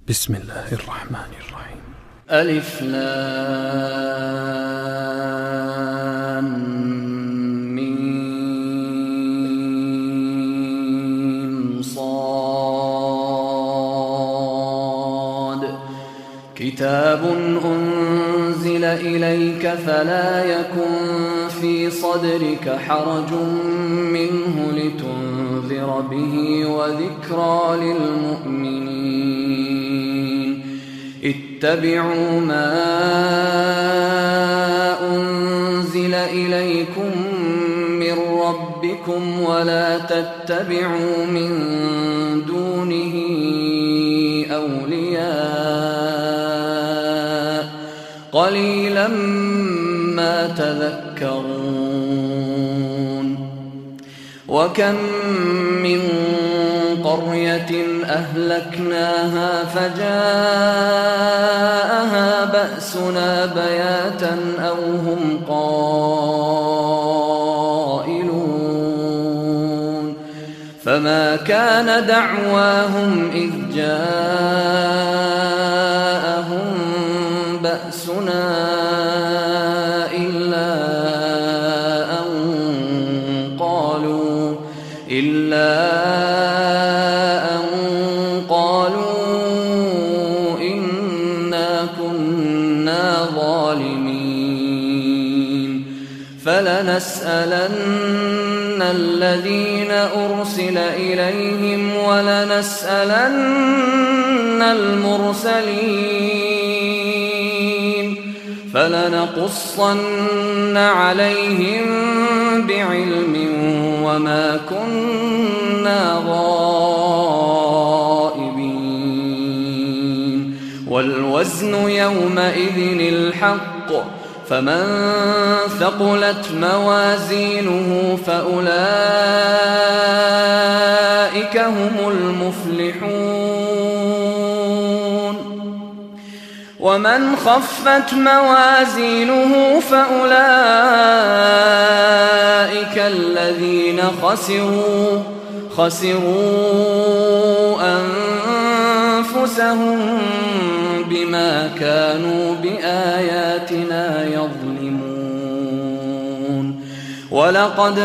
بسم الله الرحمن الرحيم. ألف لام ميم صاد كتاب أنزل إليك فلا يكن في صدرك حرج منه لتنذر به وذكرى للمؤمنين. اتبعوا ما أنزل إليكم من ربكم ولا تتبعوا من دونه أولياء قليلا ما تذكرون. وكم من قرية أهلكناها فجاءها بأسنا بياتا أو هم قائلون فما كان دعواهم إذ جاءهم بأسنا إلا أن قالوا إنا كنا ظالمين. فلنسألن الذين أرسل إليهم ولنسألن المرسلين فلنقصن عليهم بعلم وما كنا غائبين. والوزن يومئذ الحق فمن ثقلت موازينه فأولئك هم المفلحون. ومن خفت موازينه فأولئك الذين خسروا أنفسهم بما كانوا بآياتنا يظلمون. ولقد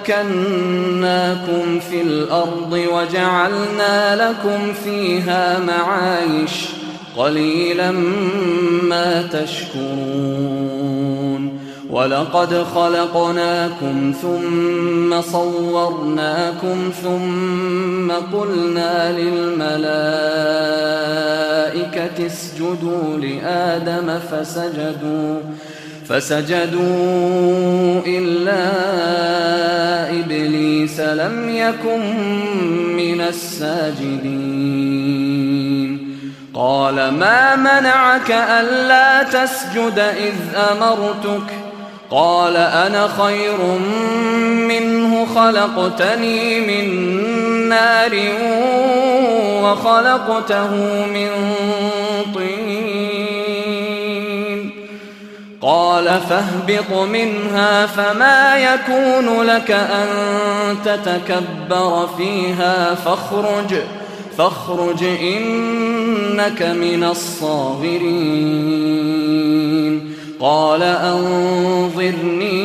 مكناكم في الأرض وجعلنا لكم فيها معايش قليلا ما تشكرون. ولقد خلقناكم ثم صورناكم ثم قلنا للملائكة اسجدوا لآدم فسجدوا إلا إبليس لم يكن من الساجدين. قال ما منعك ألا تسجد إذ أمرتك؟ قال أنا خير منه خلقتني من نار وخلقته من طين. قال فاهبط منها فما يكون لك أن تتكبر فيها فاخرج إنك من الصاغرين. قال أنظرني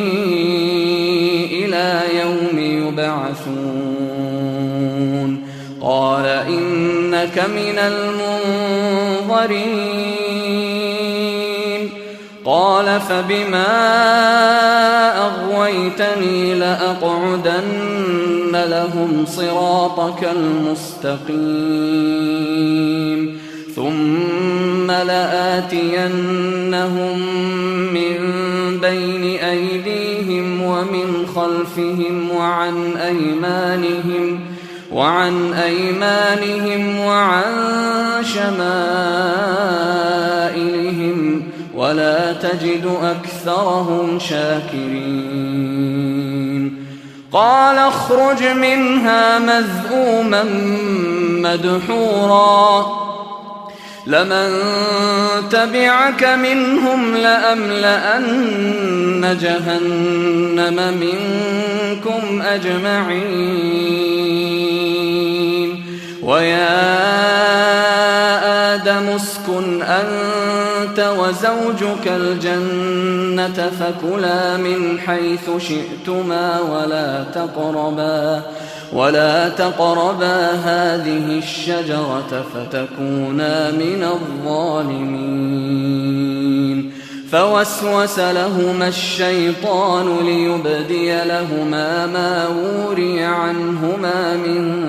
إلى يوم يبعثون. قال إنك من المنظرين. قال فبما أغويتني لأقعدن لهم صراطك المستقيم ثم لآتينهم من بين أيديهم ومن خلفهم وعن أيمانهم وعن شمائلهم ولا تجد أكثرهم شاكرين. قال اخرج منها مذءوما مدحورا لمن تبعك منهم لأملأن جهنم منكم أجمعين. ويا اسكن أنت وزوجك الجنة فكلا من حيث شئتما ولا تقربا هذه الشجرة فتكونا من الظالمين. فوسوس لهما الشيطان ليبدي لهما ما وري عنهما من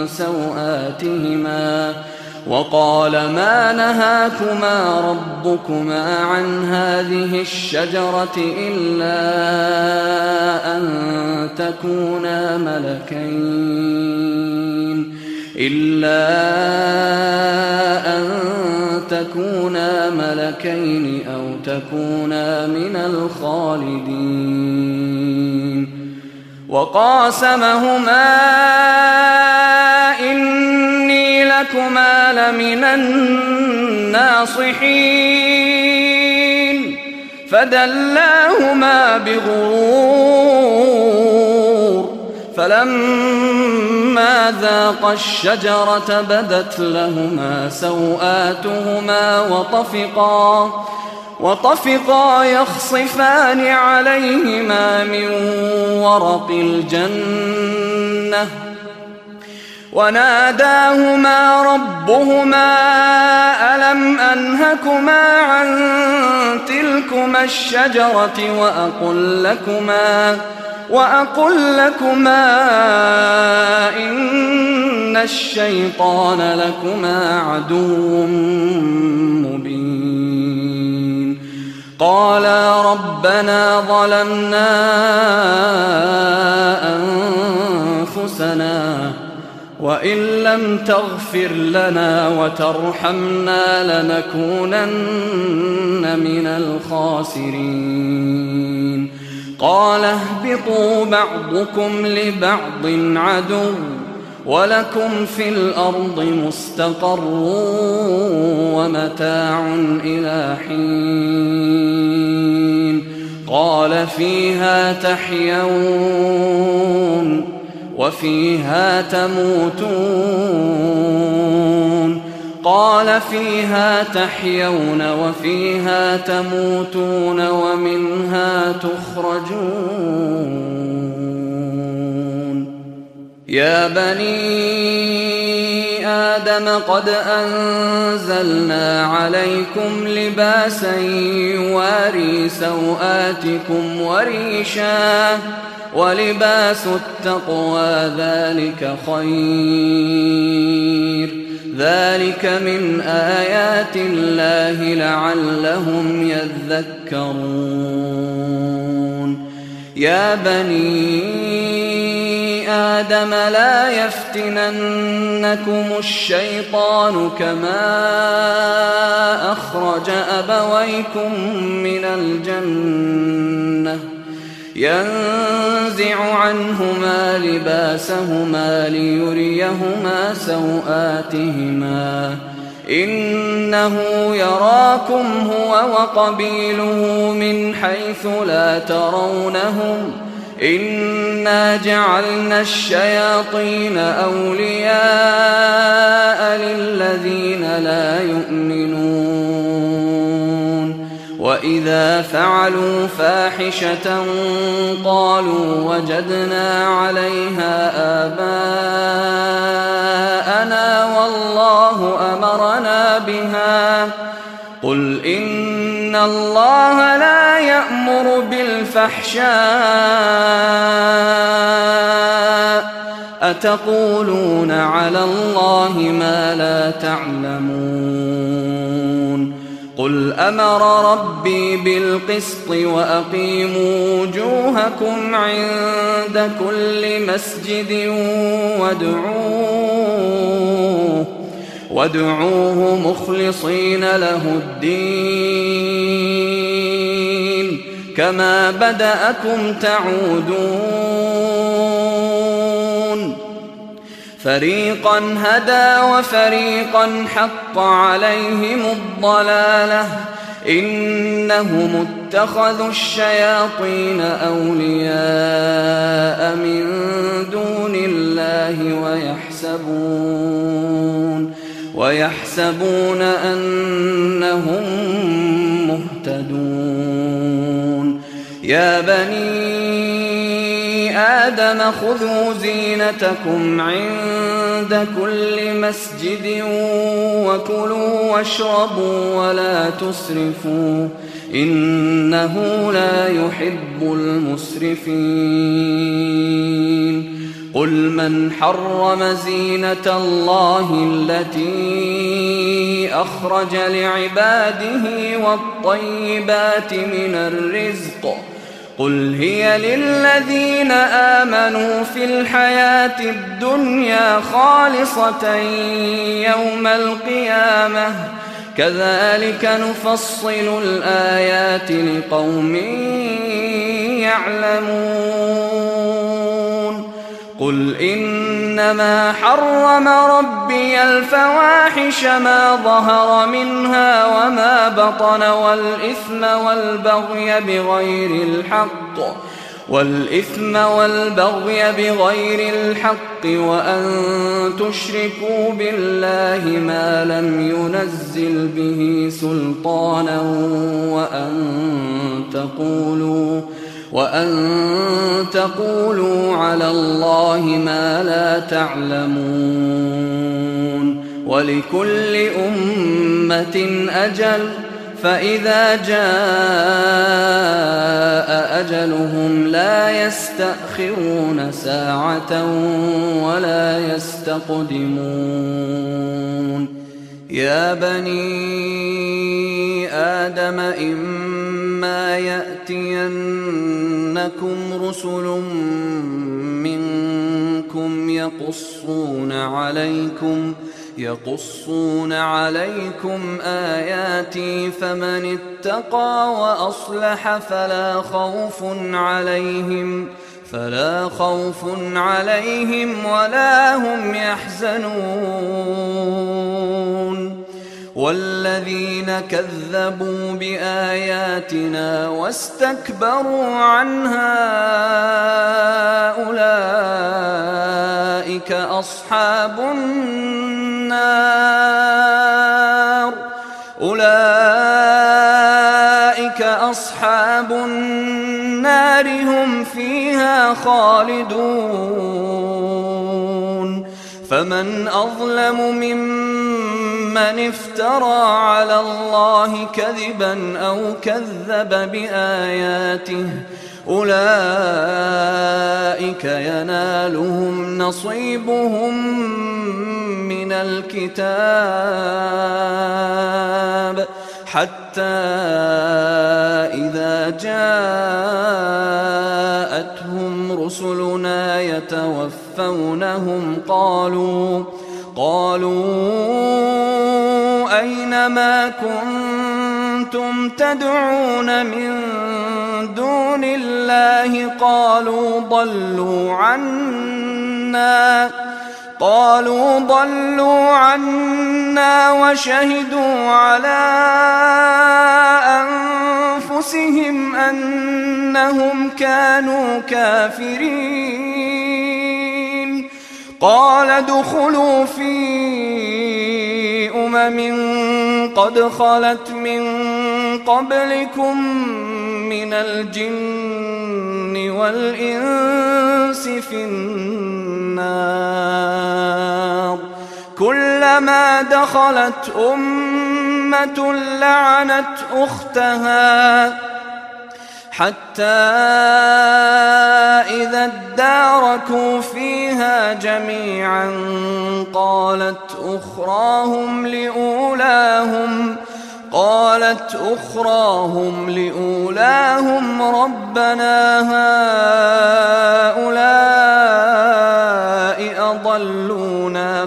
سوآتهما وقال ما نهاكما ربكما عن هذه الشجرة إلا أن تكونا ملكين أو تكونا من الخالدين. وقاسمهما إني لكما لمن الناصحين فدلاهما بغرور فلما ذاقا الشجرة بدت لهما سوآتهما وطفقا يخصفان عليهما من ورق الجنة وناداهما ربهما ألم أنهكما عن تلكما الشجرة وأقل لكما إن الشيطان لكما عدو مبين. قالا ربنا ظلمنا أنفسنا وإن لم تغفر لنا وترحمنا لنكونن من الخاسرين. قال اهبطوا بعضكم لبعض عدو ولكم في الأرض مستقر ومتاع إلى حين. قال فيها تحيون وفيها تموتون ومنها تخرجون. يا بني آدم قد أنزلنا عليكم لباسا يواري سوآتكم وريشا ولباس التقوى ذلك خير ذلك من آيات الله لعلهم يذكرون. يا بني آدم لا يفتننكم الشيطان كما أخرج أبويكم من الجنة ينزع عنهما لباسهما ليريهما سوآتهما إنه يراكم هو وقبيله من حيث لا ترونهم إنا جعلنا الشياطين أولياء للذين لا يؤمنون. وإذا فعلوا فاحشة قالوا وجدنا عليها آباءنا والله أمرنا بها قل إن الله لا يأمر بالفحشاء أتقولون على الله ما لا تعلمون. قل أمر ربي بالقسط وأقيموا وجوهكم عند كل مسجد وادعوه مخلصين له الدين كما بدأكم تعودون. فريقا هدى وفريقا حق عليهم الضلالة إنهم اتخذوا الشياطين أولياء من دون الله ويحسبون أنهم مهتدون. يا بني آدم خذوا زينتكم عند كل مسجد وكلوا واشربوا ولا تسرفوا إنه لا يحب المسرفين. قل من حرم زينة الله التي أخرج لعباده والطيبات من الرزق قل هي للذين آمنوا في الحياة الدنيا خالصة يوم القيامة كذلك نفصل الآيات لقوم يعلمون. قل إنما حرم ربي الفواحش ما ظهر منها وما بطن والإثم والبغي بغير الحق وأن تشركوا بالله ما لم ينزل به سلطانا وأن تقولوا على الله ما لا تعلمون. ولكل أمة أجل فإذا جاء أجلهم لا يستأخرون ساعة ولا يستقدمون. يا بني آدم إما يأتينكم رسل منكم يقصون عليكم آياتي فمن اتقى وأصلح فلا خوف عليهم ولا هم يحزنون. والذين كذبوا بآياتنا واستكبروا عنها أولئك أصحاب النار هم فيها خالدون. فمن أظلم ممن افترى على الله كذبا أو كذب بآياته أولئك ينالهم نصيبهم من الكتاب حتى إذا جاءتهم رسلنا يتوفونهم قالوا أين ما كنتم تدعون من دون الله قالوا ضلوا عنا وشهدوا على أنفسهم أنهم كانوا كافرين. قال ادخلوا في قد خلت من قبلكم من الجن والإنس في النار كلما دخلت أمة لعنت أختها حتى إذا اداركوا فيها جميعا قالت أخراهم لأولاهم ربنا هؤلاء أضلونا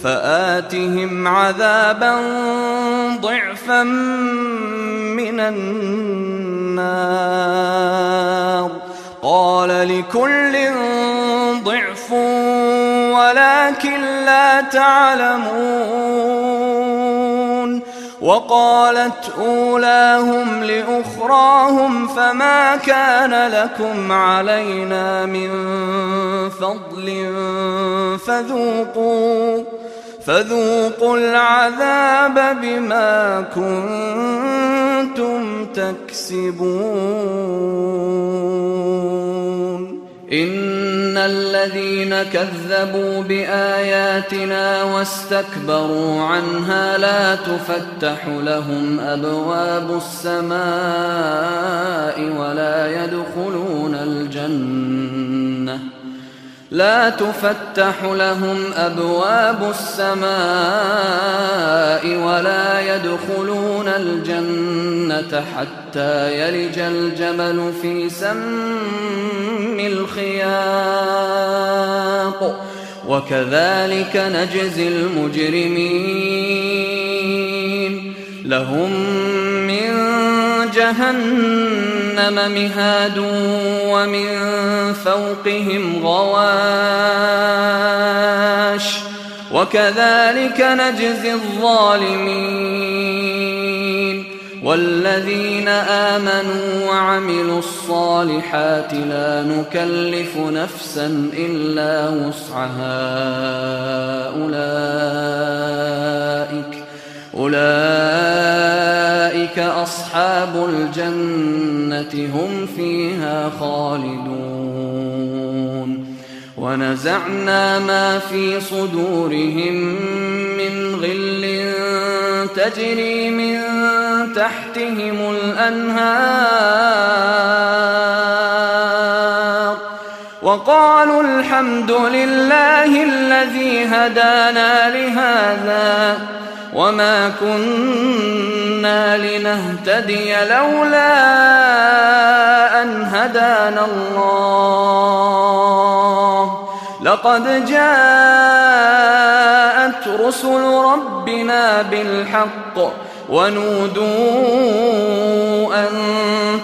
فآتهم عذابا ضعفا من النار قال لكل ضعف ولكن لا تعلمون. وقالت أولاهم لأخراهم فما كان لكم علينا من فضل فذوقوا العذاب بما كنتم تكسبون إن الذين كذبوا بآياتنا واستكبروا عنها لا تفتح لهم أبواب السماء ولا يدخلون الجنة حتى يلج الجمل في سم الخياط وكذلك نجزي المجرمين لهم من جهنم مهاد ومن فوقهم غواش وكذلك نجزي الظالمين والذين آمنوا وعملوا الصالحات لا نكلف نفسا إلا وسعها أولئك أصحاب الجنة هم فيها خالدون ونزعنا ما في صدورهم من غل تجري من تحتهم الأنهار وقالوا الحمد لله الذي هدانا لهذا وما كنا لنهتدي لولا أن هدانا الله لقد جاءت رسل ربنا بالحق ونودوا أن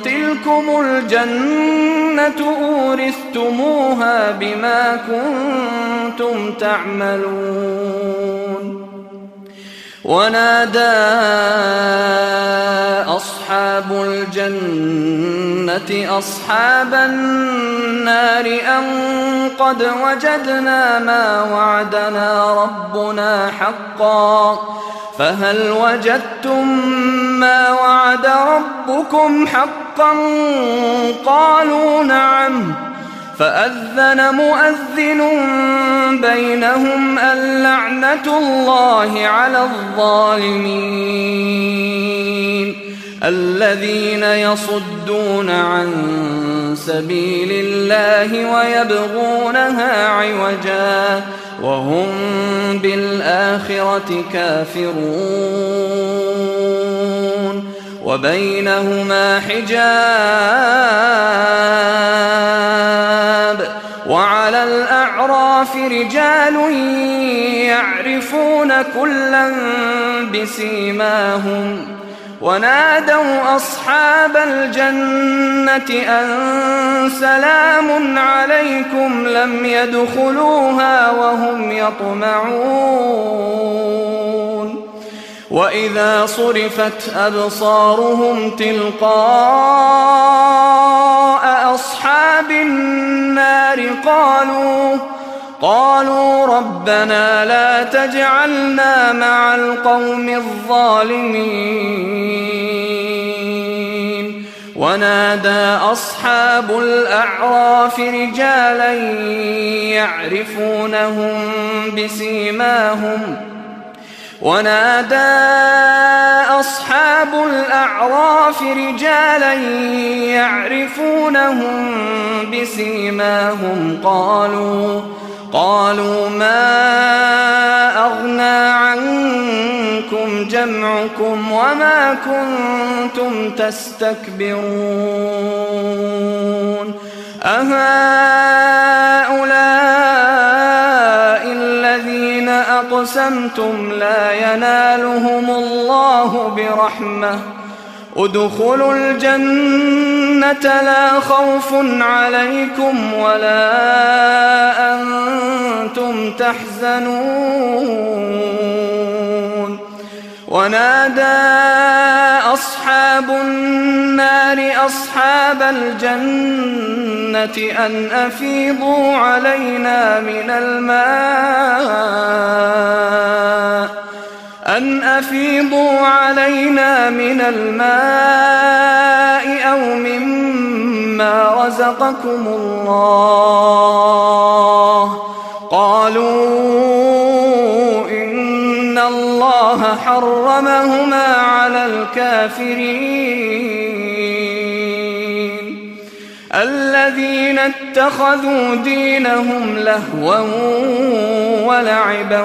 تلكم الجنة أورثتموها بما كنتم تعملون ونادى أصحاب الجنة أصحاب النار أن قد وجدنا ما وعدنا ربنا حقا فهل وجدتم ما وعد ربكم حقا قالوا نعم فأذن مؤذن بينهم اللعنة الله على الظالمين الذين يصدون عن سبيل الله ويبغونها عوجا وهم بالآخرة كافرون وبينهما حجاب وعلى الأعراف رجال يعرفون كلا بسيماهم ونادوا أصحاب الجنة أن سلام عليكم لم يدخلوها وهم يطمعون وإذا صرفت أبصارهم تلقاء أصحاب النار قالوا ربنا لا تجعلنا مع القوم الظالمين ونادى أصحاب الأعراف رجالا يعرفونهم بسيماهم قالوا ما أغنى عنكم جمعكم وما كنتم تستكبرون أهؤلاء الذين أقسمتم لا ينالهم الله برحمة ادخلوا الجنة لا خوف عليكم ولا أنتم تحزنون ونادى أصحاب النار أصحاب الجنة أن أفيضوا علينا من الماء أو مما رزقكم الله. قالوا إن الله حرمهما على الكافرين. الذين اتخذوا دينهم لهوا ولعبا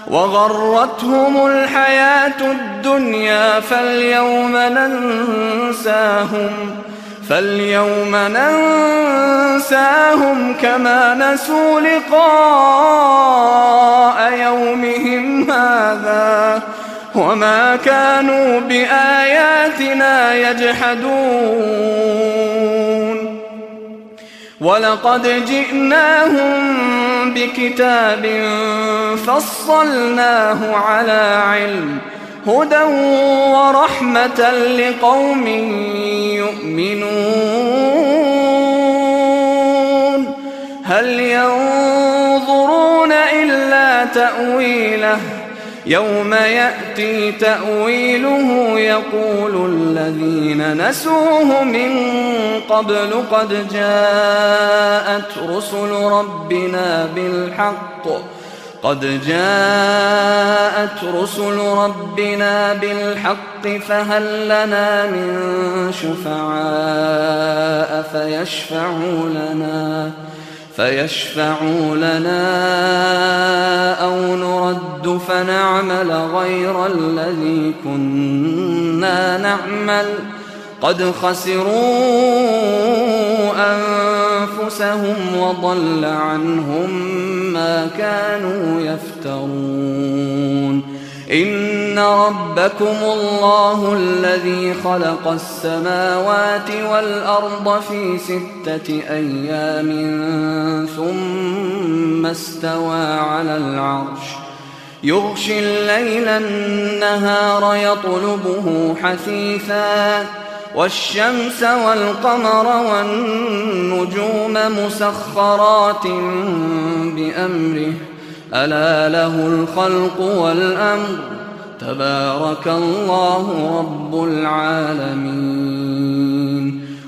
وغرتهم الحياة الدنيا فاليوم ننساهم كما نسوا لقاء يومهم هذا وما كانوا بآياتنا يجحدون. ولقد جئناهم بكتاب فصلناه على علم هدى ورحمة لقوم يؤمنون. هل ينظرون إلا تأويله يوم يأتي تأويله يقول الذين نسوه من قبل قد جاءت رسل ربنا بالحق فهل لنا من شفعاء فيشفعوا لنا أو نرد فنعمل غير الذي كنا نعمل قد خسروا أنفسهم وضل عنهم ما كانوا يفترون. إن ربكم الله الذي خلق السماوات والأرض في 6 أيام ثم استوى على العرش يغشي الليل النهار يطلبه حثيثا والشمس والقمر والنجوم مسخرات بأمره ألا له الخلق والأمر تبارك الله رب العالمين.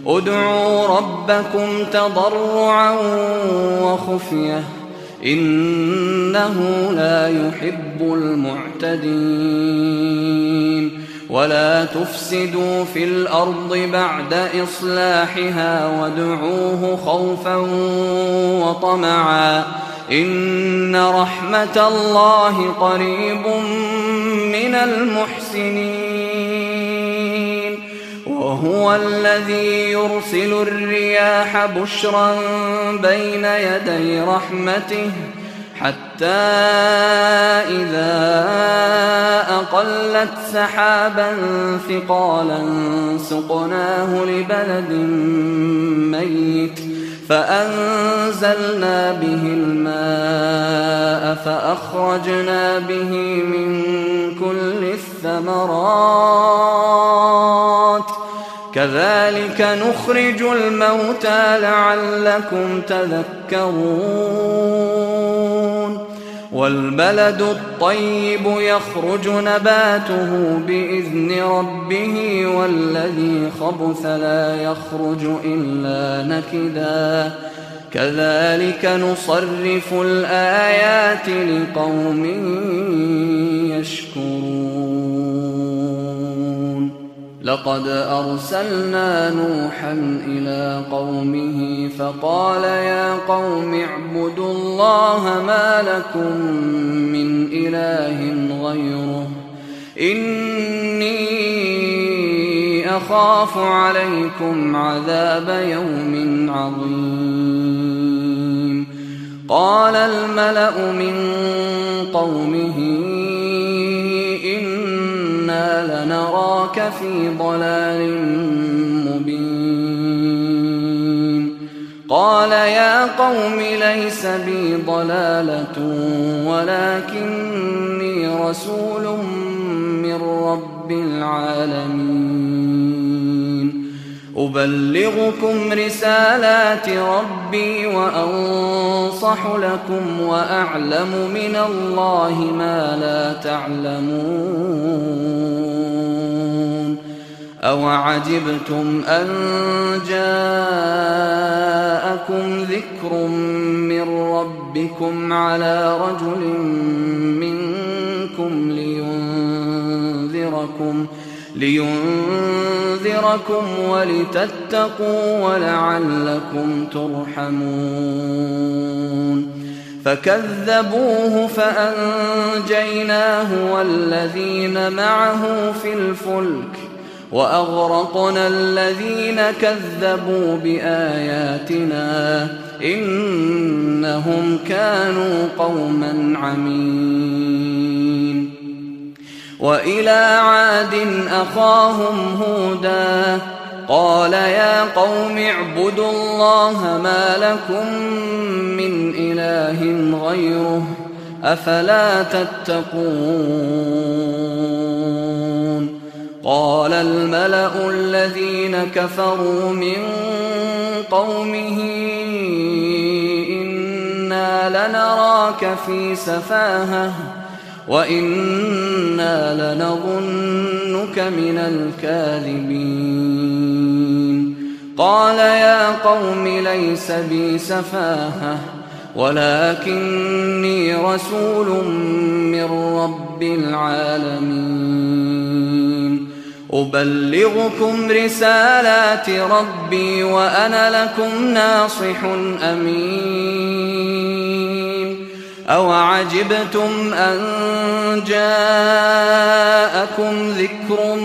ادعوا ربكم تضرعا وخفية إنه لا يحب المعتدين. ولا تفسدوا في الأرض بعد إصلاحها وادعوه خوفا وطمعا إن رحمة الله قريب من المحسنين. وهو الذي يرسل الرياح بشرا بين يدي رحمته حتى إذا أقلت سحابا ثقالا سقناه لبلد ميت فأنزلنا به الماء فأخرجنا به من كل الثمرات كذلك نخرج الموتى لعلكم تذكرون. والبلد الطيب يخرج نباته بإذن ربه والذي خبث لا يخرج إلا نكدا كذلك نصرف الآيات لقوم يشكرون. لقد أرسلنا نوحا إلى قومه فقال يا قوم اعبدوا الله ما لكم من إله غيره إني أخاف عليكم عذاب يوم عظيم. قال الملأ من قومه إنا لنراك في ضلال مبين. قال يا قوم ليس بي ضلالة ولكني رسول من رب العالمين أبلغكم رسالات ربي وأنصح لكم وأعلم من الله ما لا تعلمون أوعجبتم أن جاءكم ذكر من ربكم على رجل منكم لينذركم ولتتقوا ولعلكم ترحمون فكذبوه فأنجيناه والذين معه في الفلك وأغرقنا الذين كذبوا بآياتنا إنهم كانوا قوما عمين وإلى عاد أخاهم هودا قال يا قوم اعبدوا الله ما لكم من إله غيره أفلا تتقون قال الملأ الذين كفروا من قومه إنا لنراك في سفاهة وإنا لنظنك من الكاذبين قال يا قوم ليس بي سفاهة ولكني رسول من رب العالمين أبلغكم رسالات ربي وأنا لكم ناصح أمين أوعجبتم أن جاءكم ذكر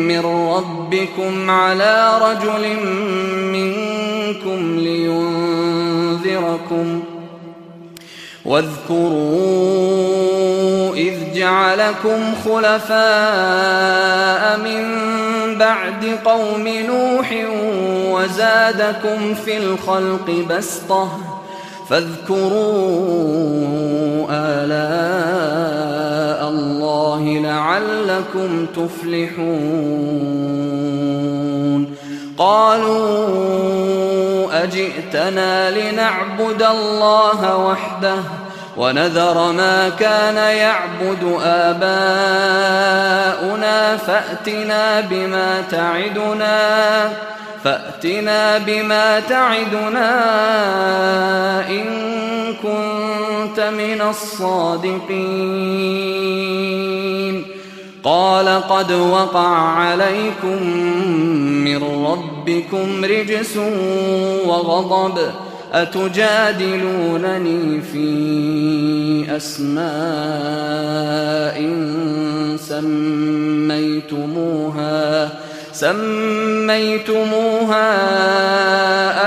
من ربكم على رجل منكم لينذركم واذكروا إذ جعلكم خلفاء من بعد قوم نوح وزادكم في الخلق بسطة فاذكروا آلاء الله لعلكم تفلحون قالوا أجئتنا لنعبد الله وحده ونذر ما كان يعبد آباؤنا فأتنا بما تعدنا إن كنت من الصادقين قال قد وقع عليكم من ربكم رجس وغضب أتجادلونني في أسماء سميتموها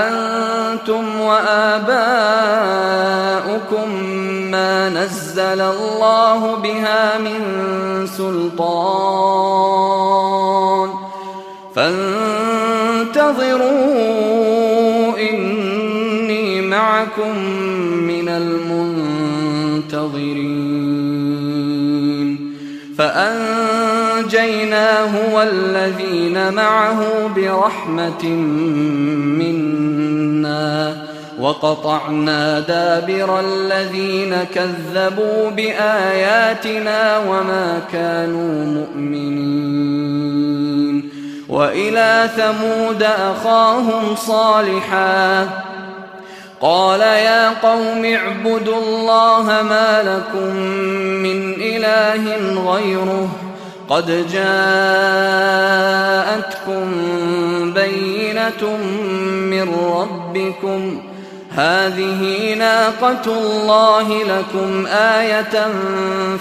أنتم وآباؤكم ما نزل الله بها من سلطان فانتظروا إني معكم من المنتظرين فأنجيناه والذين معه برحمة منا وقطعنا دابر الذين كذبوا بآياتنا وما كانوا مؤمنين وإلى ثمود أخاهم صالحا قال يا قوم اعبدوا الله ما لكم من إله غيره قد جاءتكم بينة من ربكم هذه ناقة الله لكم آية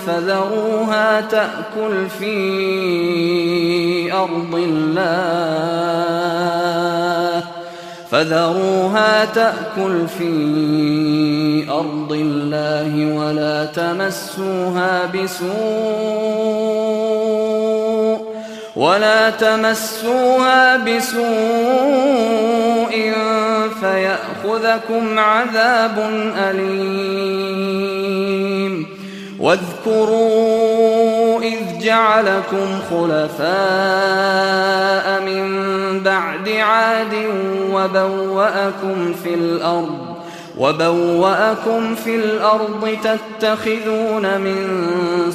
فذروها تأكل في أرض الله ولا تمسوها بسوء ولا تمسوها بسوء فيأخذكم عذاب أليم واذكروا إذ جعلكم خلفاء من بعد عاد وبوأكم في الأرض تتخذون من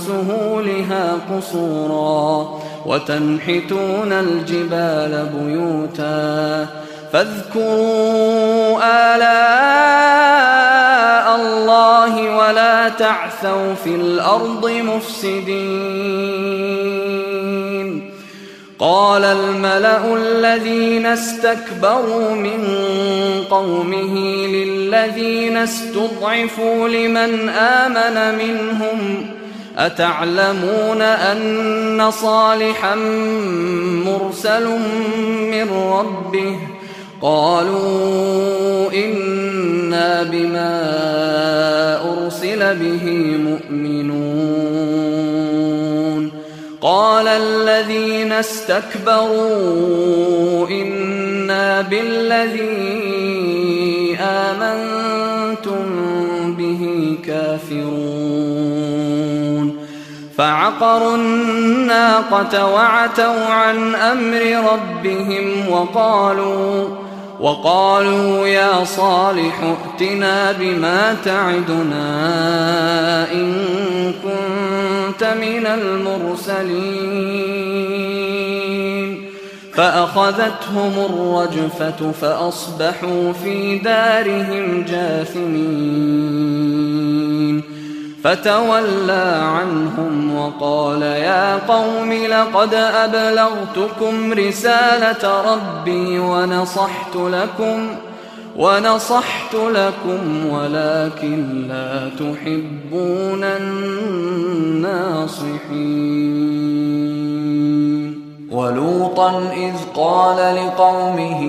سهولها قصورا وتنحتون الجبال بيوتا فاذكروا آلاء الله ولا تعثوا في الأرض مفسدين. قال الملأ الذين استكبروا من قومه للذين استضعفوا لمن آمن منهم أتعلمون أن صالحا مرسل من ربه قالوا إنا بما أرسل به مؤمنون. قال الذين استكبروا إنا بالذي آمنتم به كافرون. فعقروا الناقة وعتوا عن أمر ربهم وقالوا يا صالح ائتنا بما تعدنا إن كنت من المرسلين. فأخذتهم الرجفة فأصبحوا في دارهم جاثمين. فتولى عنهم وقال يا قوم لقد أبلغتكم رسالة ربي ونصحت لكم ولكن لا تحبون الناصحين. ولوطا إذ قال لقومه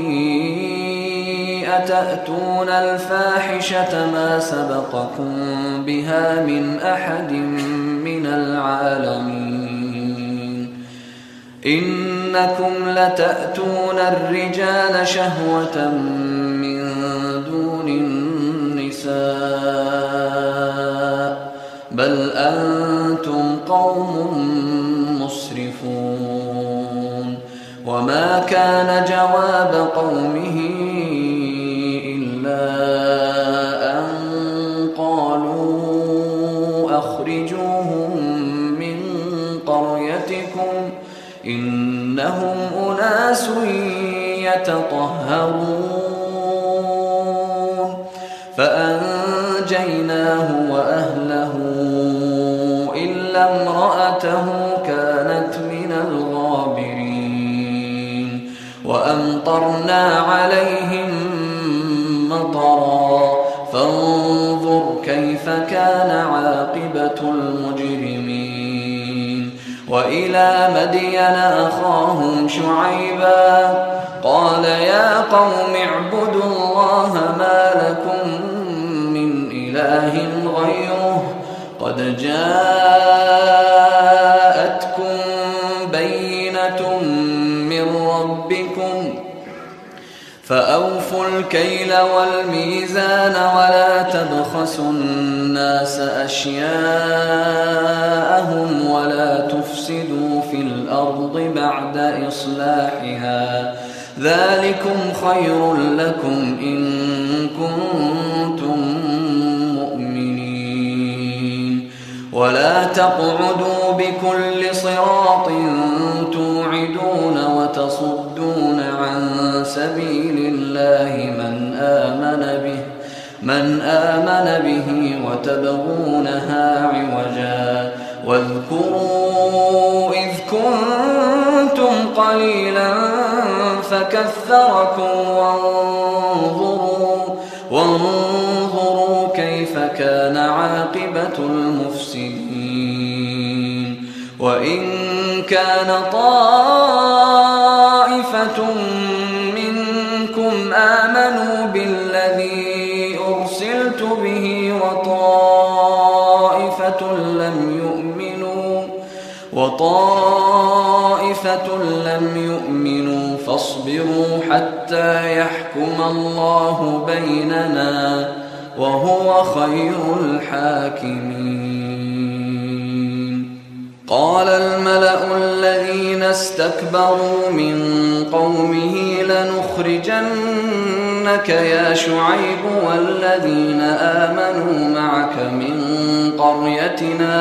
أتأتون الفاحشة ما سبقكم بها من أحد من العالمين إنكم لتأتون الرجال شهوة من دون النساء بل أنتم قوم مسرفون. وما كان جواب قومه أن قالوا أخرجوهم من قريتكم إنهم أناس يتطهرون. فأنجيناه وأهله إلا امرأته كانت من الغابرين. وأمطرنا عليهم مطرا فانظر كيف كان عاقبة المجرمين. وإلى مدين أخاهم شعيبا قال يا قوم اعبدوا الله ما لكم من إله غيره قد جاءتكم بينة من ربكم فأوفوا الكيل والميزان ولا تبخسوا الناس أشياءهم ولا تفسدوا في الأرض بعد إصلاحها ذلكم خير لكم إن كنتم مؤمنين. ولا تقعدوا بكل صراط توعدون وتصدون عن سبيل الله من آمن به وتبغونها عوجا. واذكروا إذ كنتم قليلا فكثركم وانظروا كيف كان عاقبة المفسدين. وإن كان طائفة منكم آمنوا بالذي أرسلت به وطائفة لم يؤمنوا وطائفة لم يؤمنوا فاصبروا حتى يحكم الله بيننا وهو خير الحاكمين. قال الملأ الذين استكبروا من قومه لنخرجنك يا شعيب والذين آمنوا معك من قريتنا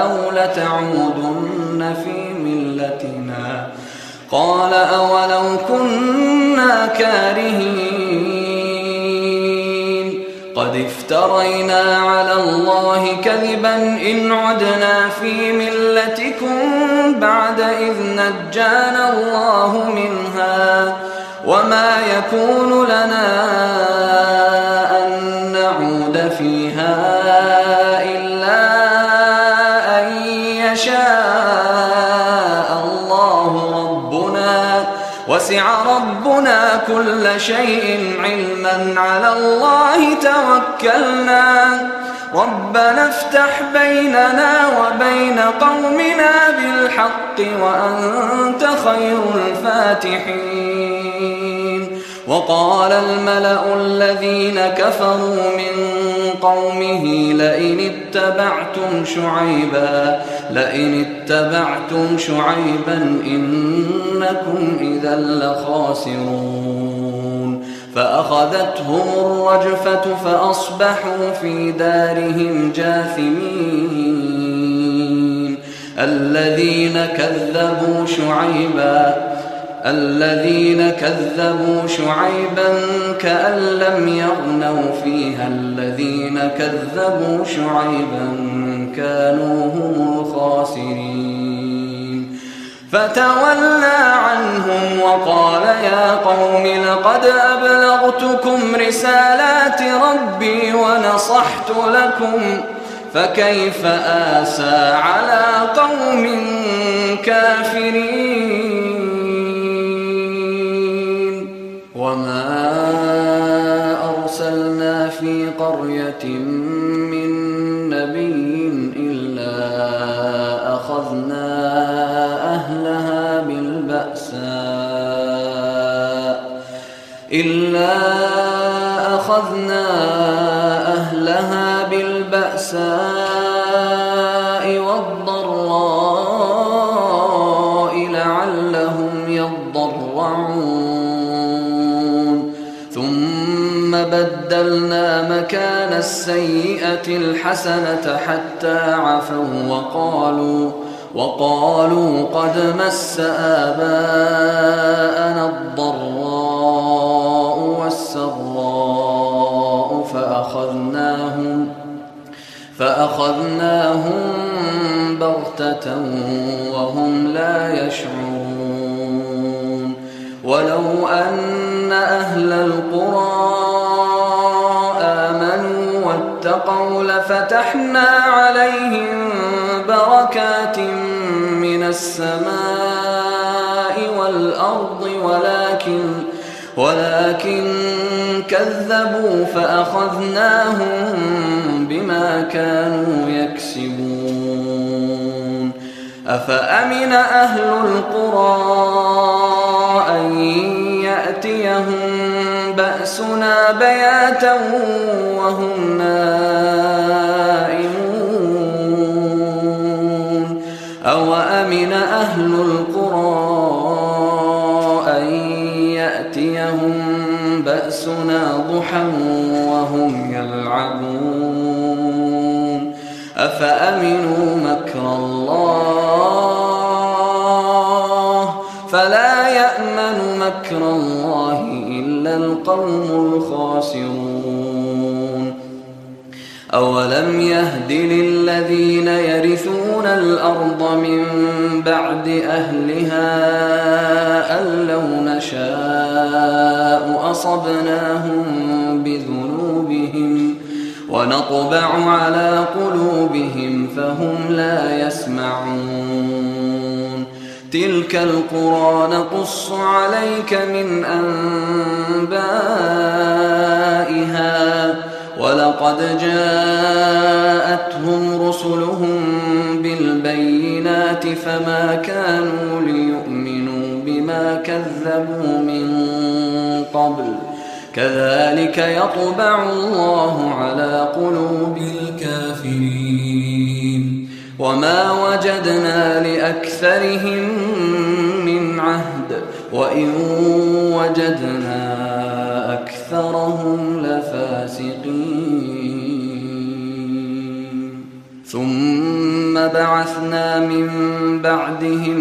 أو لتعودن في ملتنا. قال أولو كنا كارهين قد افترينا على الله كذبا إن عدنا في ملتكم بعد إذ نجانا الله منها وما يكون لنا أن نعود فيها إلا أن يشاء الله ربنا وسع ربنا كل شيء علما على الله توكلنا ربنا افتح بيننا وبين قومنا بالحق وأنت خير الفاتحين. وقال الملأ الذين كفروا من قومه لئن اتبعتم شعيبا إنكم إذا لخاسرون. فأخذتهم الرجفة فأصبحوا في دارهم جاثمين. الذين كذبوا شعيبا كأن لم يغنوا فيها الذين كذبوا شعيبا كانوا هم الخاسرين. فتولى عنهم وقال يا قوم لقد أبلغتكم رسالات ربي ونصحت لكم فكيف آسى على قوم كافرين. وما أرسلنا في قرية من نبي إلا أخذنا أهلها بالبأساء والضراء لعلهم يضرعون. ثم بدلنا مكان السيئة الحسنة حتى عفوا وقالوا قد مس آباءنا الضراء والسراء فأخذناهم بغتة وهم لا يشعرون. ولو أن أهل القرى آمنوا واتقوا لفتحنا عليهم بركات من السماء والأرض ولكن كذبوا فأخذناهم بما كانوا يكسبون. أفأمن أهل القرى أن يأتيهم بأسنا بياتا وهم نائمون. أوأمن أهل القرى أن يأتيهم بأسنا ضحى وهم يلعبون. أفأمنوا مكر الله فلا يأمن مكر الله إلا القوم الخاسرون. أولم يهد للذين يرثون الأرض من بعد أهلها أن لو نشاء أصبناهم بذنوبهم ونطبع على قلوبهم فهم لا يسمعون. تلك القرى نقص عليك من أنبائها ولقد جاءتهم رسلهم بالبينات كانوا ليؤمنوا بما كذبوا من قبل كذلك يطبع الله على قلوب الكافرين وما وجدنا لأكثرهم من عهد وإن وجدنا أكثرهم لفاسقين ثم بعثنا من بعدهم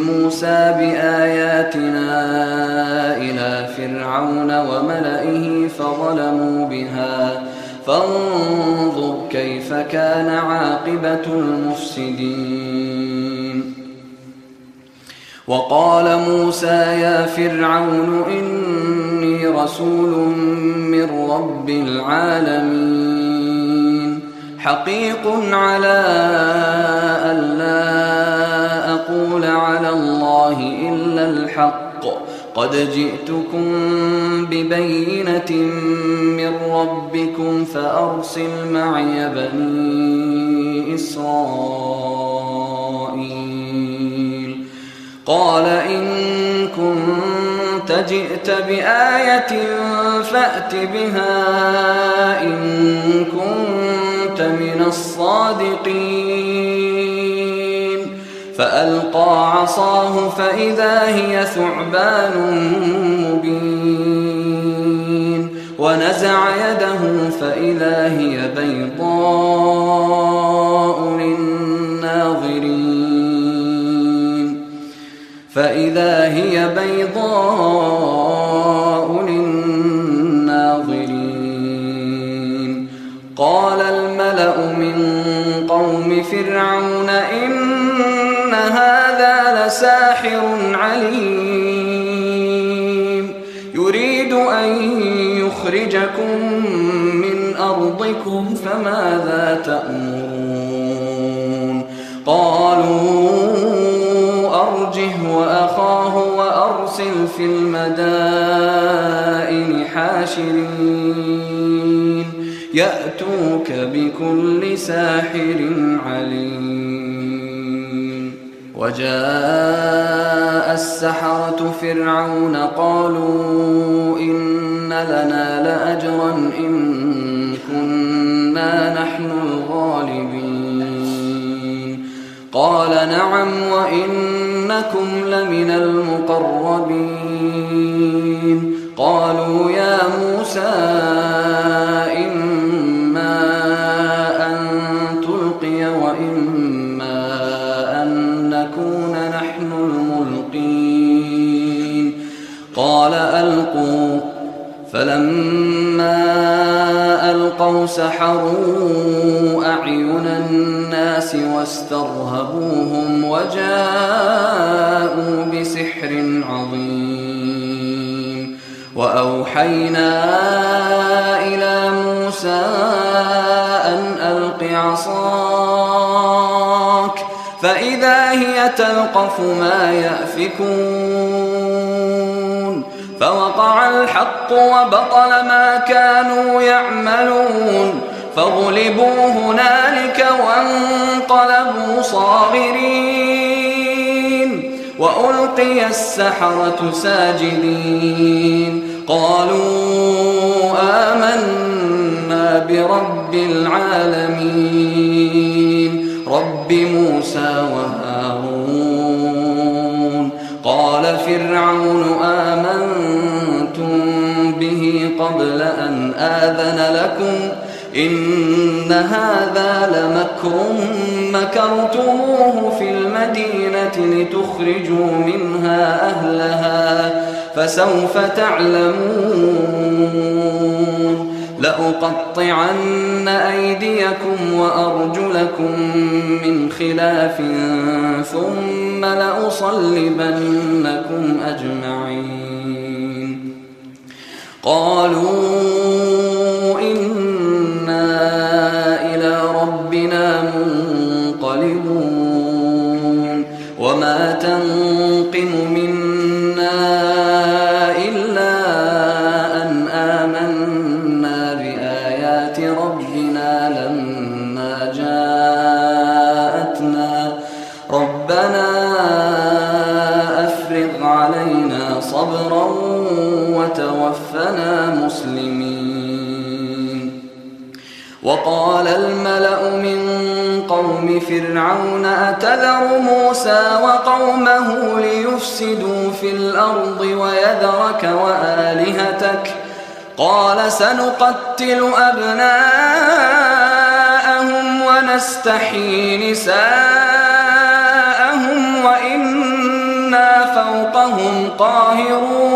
موسى بآياتنا إلى فرعون وملئه فظلموا بها فانظر كيف كان عاقبة المفسدين وقال موسى يا فرعون إني رسول من رب العالمين حقيق على ألا أقول على الله إلا الحق قد جئتكم ببينة من ربكم فأرسل معي بني إسرائيل قال إن كنت جئت بآية فأت بها إن كنت من الصادقين فألقى عصاه فإذا هي ثعبان مبين ونزع يده فإذا هي بيضاء للناظرين قال الملأ من قوم فرعون إن هذا لساحر عليم يريد أن يخرجكم من أرضكم فماذا تأمرون قالوا أرجه وأخاه وأرسل في المدائن حاشرين يأتوك بكل ساحر عليم وجاء السحرة فرعون قالوا إن لنا لأجرا إن كنا نحن الغالبين قال نعم وإنكم لمن المقربين قالوا يا موسى إما أن تلقي وإما أن نكون نحن الملقين قال ألقوا فلما ألقوا سحروا أعين الناس واسترهبوهم وجاءوا بسحر عظيم وأوحينا إلى موسى أن ألق عصاك فإذا هي تلقف ما يأفكون فوقع الحق وبطل ما كانوا يعملون فغلبوا هنالك وانقلبوا صاغرين وألقي السحرة ساجدين قالوا آمنا برب العالمين رب موسى وهارون قال فرعون آمنتم به قبل أن آذن لكم إن هذا لمكر مكرتموه في المدينة لتخرجوا منها أهلها فسوف تعلمون لأقطعن أيديكم وأرجلكم من خلاف ثم لأصلبنكم أجمعين قالوا إنا إلى ربنا منقلبون وما تنقم منا إلا أن آمنا بآيات ربنا لما جاءتنا ربنا مسلمين. وقال الملأ من قوم فرعون أتذر موسى وقومه ليفسدوا في الأرض ويذرك وآلهتك قال سنقتل أبناءهم ونستحيي نساءهم وإنا فوقهم قاهرون.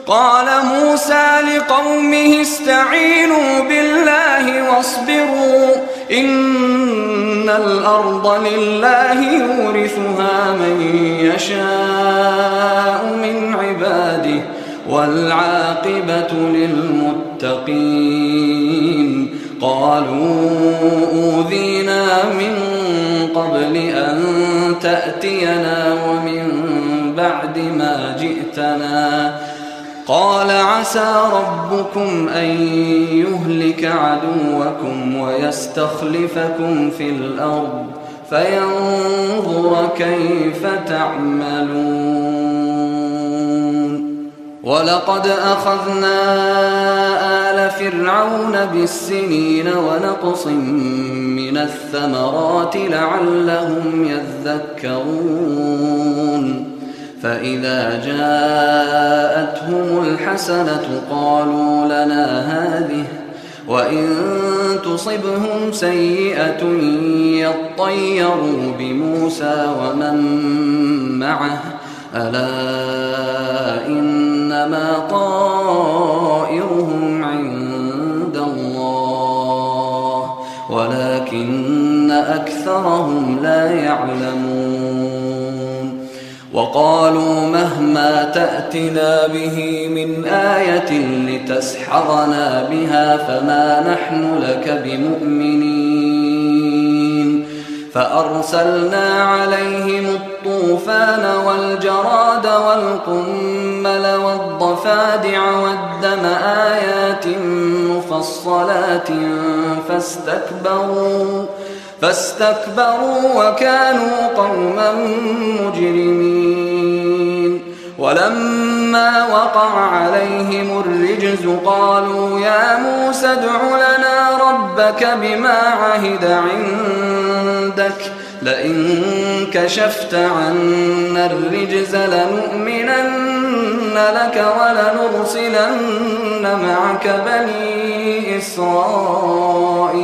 قال موسى لقومه استعينوا بالله واصبروا إن الأرض لله يورثها من يشاء من عباده والعاقبة للمتقين. قالوا أوذينا من قبل أن تأتينا ومن بعد ما جئتنا قال عسى ربكم أن يهلك عدوكم ويستخلفكم في الأرض فينظر كيف تعملون. ولقد أخذنا آل فرعون بالسنين ونقص من الثمرات لعلهم يذكرون. فإذا جاءتهم الحسنة قالوا لنا هذه وإن تصبهم سيئة يطيروا بموسى ومن معه ألا إنما طائرهم عند الله ولكن أكثرهم لا يعلمون. وقالوا مهما تأتنا به من آية لتسحرنا بها فما نحن لك بمؤمنين. فأرسلنا عليهم الطوفان والجراد والقمل والضفادع والدم آيات مفصلات فاستكبروا وكانوا قوما مجرمين. ولما وقع عليهم الرجز قالوا يا موسى ادع لنا ربك بما عهد عندك لئن كشفت عنا الرجز لنؤمنن لك ولنرسلن معك بني إسرائيل.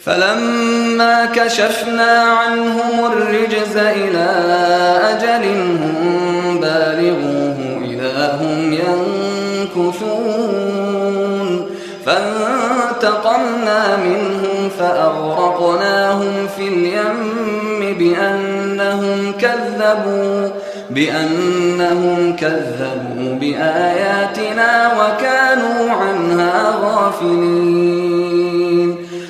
فلما كشفنا عنهم الرجز إلى أجل هم بالغوه إذا هم ينكثون. فانتقمنا منهم فأغرقناهم في اليم بأنهم كذبوا بآياتنا وكانوا عنها غافلين.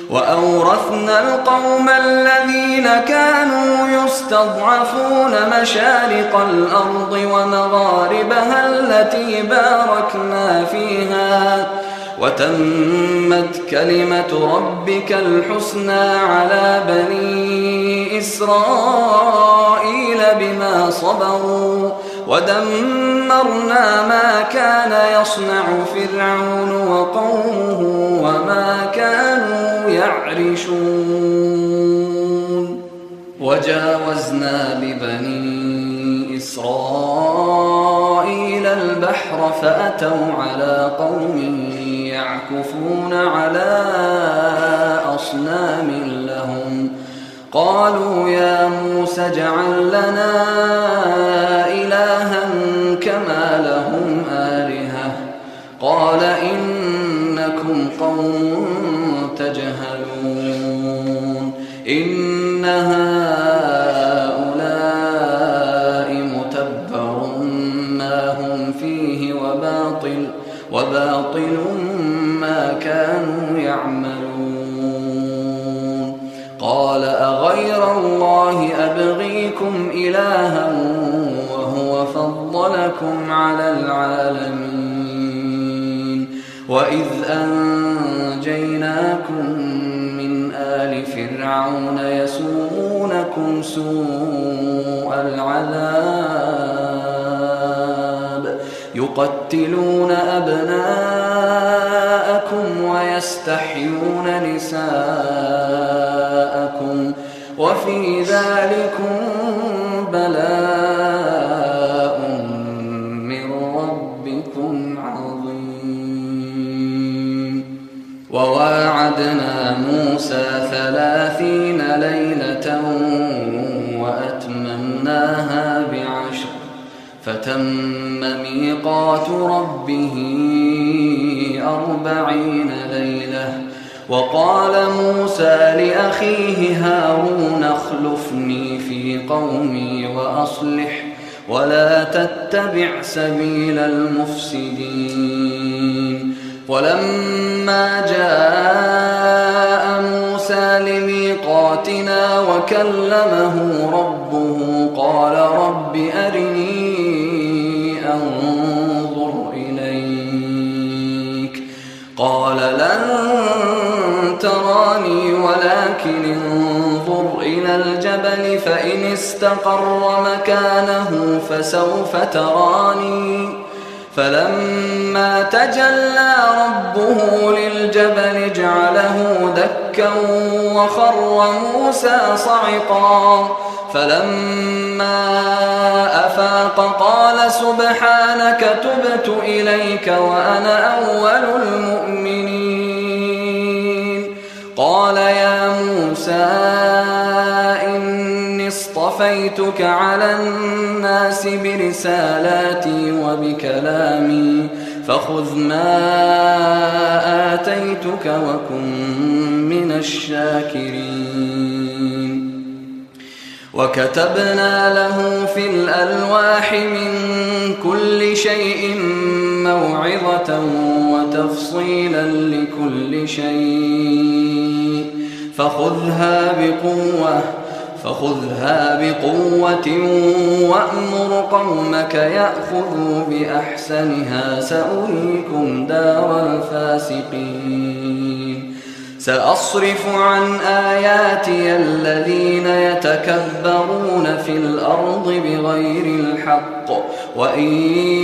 وأورثنا القوم الذين كانوا يستضعفون مشارق الأرض ومغاربها التي باركنا فيها وتمت كلمة ربك الحسنى على بني إسرائيل بما صبروا ودمرنا ما كان يصنع فرعون وقومه وما كانوا يعرشون. وجاوزنا ببني إسرائيل البحر فأتوا على قوم يعكفون على أصنام لهم قالوا يا موسى اجعل لنا إلها كما لهم آلهة قال إنكم قوم تجهلون. إن هؤلاء متبر ما هم فيه وباطل ما كانوا يعملون. قال أغير الله أبغيكم إلها وهو فضلكم على العالمين. وإذ أنجيناكم من آل فرعون يسومونكم سوء العذاب يقتلون أبناءكم ويستحيون نساءكم وفي ذلكم بلاء من ربكم عظيم. وواعدنا موسى 30 ليلة وأتممناها ب10 فتم ميقات ربه 40 ليلة. وقال موسى لأخيه هارون اخلفني في قومي وأصلح ولا تتبع سبيل المفسدين. ولما جاء موسى لميقاتنا وكلمه ربه قال رب أرني أنظر إليك قال لن تراني ولكن انظر إلى الجبل فإن استقر مكانه فسوف تراني. فلما تجلى ربه للجبل جعله دكا وخر موسى صعقا. فلما أفاق قال سبحانك تبت إليك وأنا أول المؤمنين. قال يا موسى إني اصطفيتك على الناس برسالاتي وبكلامي فخذ ما آتيتك وكن من الشاكرين. وكتبنا له في الألواح من كل شيء موعظة وتفصيلا لكل شيء فخذها بقوة وأمر قومك يأخذوا بأحسنها سأريكم دار الفاسقين. سأصرف عن آياتي الذين يتكبرون في الأرض بغير الحق وإن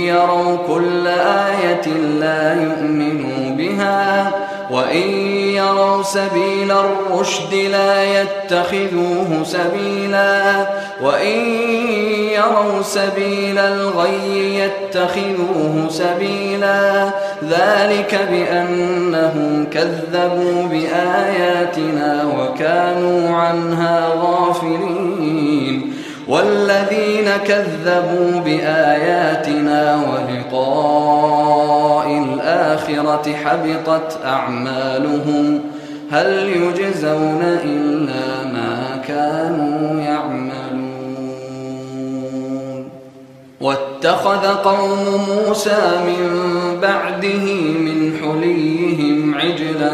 يروا كل آية لا يؤمنوا بها وإن يروا سبيل الرشد لا يتخذوه سبيلا وإن يروا سبيل الغي يتخذوه سبيلا ذلك بأنهم كذبوا بآياتنا وكانوا عنها غافلين. والذين كذبوا بآياتنا ولقاء الآخرة حبطت أعمالهم هل يجزون إلا ما كانوا يعملون. واتخذ قوم موسى من بعده من حليهم عجلا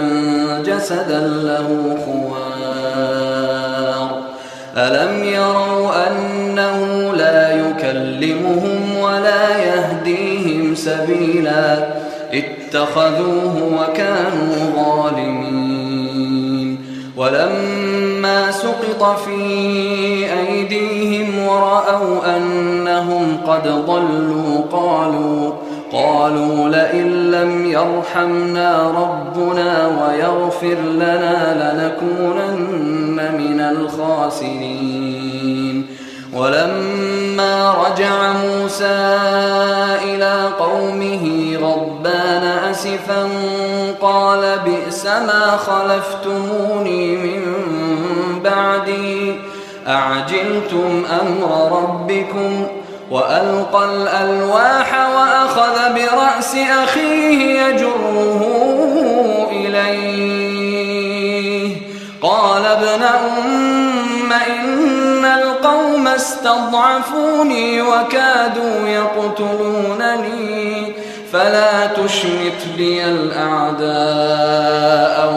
جسدا له خوار ألم يروا أنه لا يكلمهم ولا يهديهم سبيلا اتخذوه وكانوا ظالمين. ولما سقط في أيديهم ورأوا أنهم قد ضلوا قالوا لئن لم يرحمنا ربنا ويغفر لنا لنكونن من الخاسرين. ولما رجع موسى إلى قومه غضبان أسفا قال بئس ما خلفتموني من بعدي أعجلتم أمر ربكم. وألقى الألواح وأخذ برأس أخيه يجره إليه قال ابن أم إن القوم استضعفوني وكادوا يقتلونني فلا تشمت بي الأعداء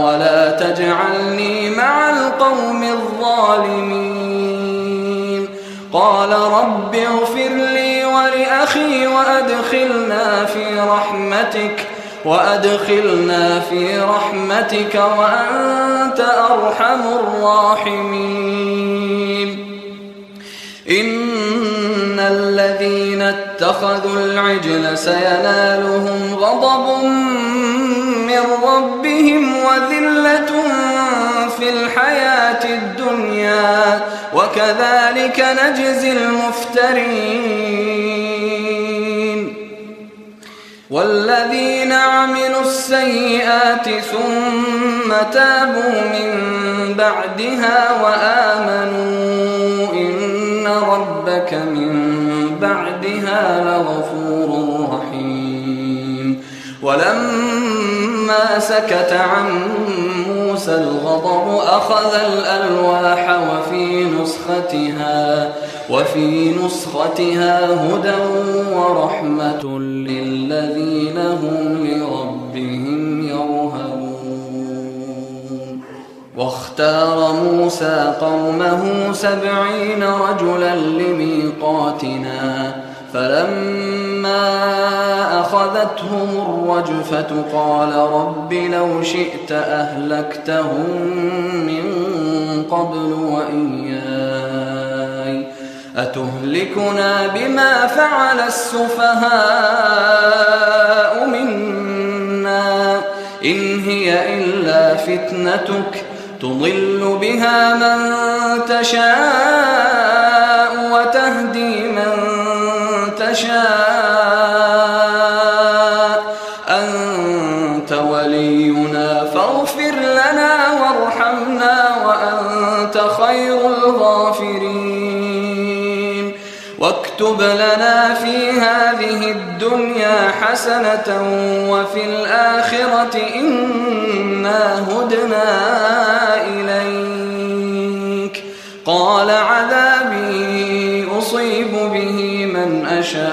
ولا تجعلني مع القوم الظالمين. قال رب اغفر لي ولأخي وأدخلنا في رحمتك وأنت أرحم الراحمين. إن الذين اتخذوا العجل سينالهم غضب من ربهم وذلة في الحياة الدنيا وكذلك نجزي المفترين. والذين عملوا السيئات ثم تابوا من بعدها وآمنوا إن ربك من بعدها لغفور رحيم. ولما سكت عن موسى الغضب أخذ الألواح وفي نسختها هدى ورحمة للذين هم لربهم يرهبون. واختار موسى قومه 70 رجلا لميقاتنا فلما أخذتهم الرجفة قال رب لو شئت أهلكتهم من قبل وإياي أتهلكنا بما فعل السفهاء منا إن هي إلا فتنتك تضل بها من تشاء وتهدي من تشاء أنت ولينا فاغفر لنا وارحمنا وأنت خير الغافرين. واكتب لنا في هذه الدنيا حسنة وفي الآخرة إنا هدنا إليك. قال عذابي أصيب به من أشاء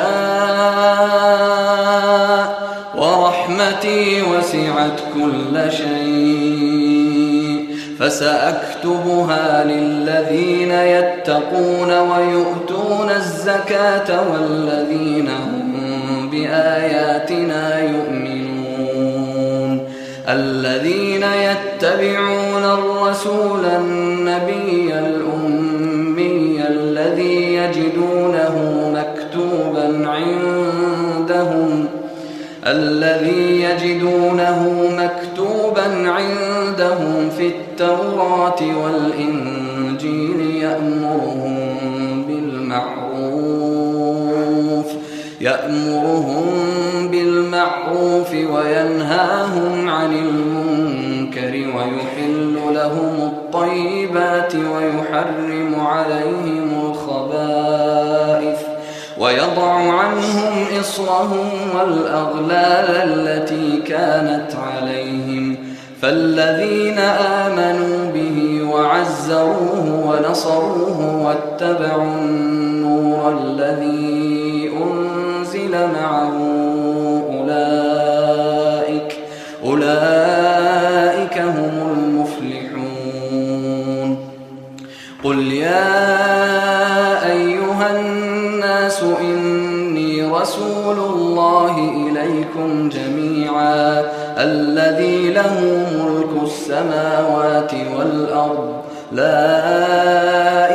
ورحمتي وسعت كل شيء فسأكتبها للذين يتقون ويؤتون الزكاة والذين هم بآياتنا يؤمنون. الذين يتبعون الرسول النبي الأمي الذي يجدونه مكتوبا عندهم في التوراة والإنجيل يأمرهم بالمعروف وينهاهم عن المنكر ويحل لهم الطيبات ويحرم عليهم الخبائث ويضع عنهم إصرهم والأغلال التي كانت عليهم. فالذين آمنوا به وعزروه ونصروه واتبعوا النور الذي أنزل معه أولئك هم المفلحون. قل يا أيها الناس إني رسول الله إليكم جميعا الذي له ملك السماوات والأرض لا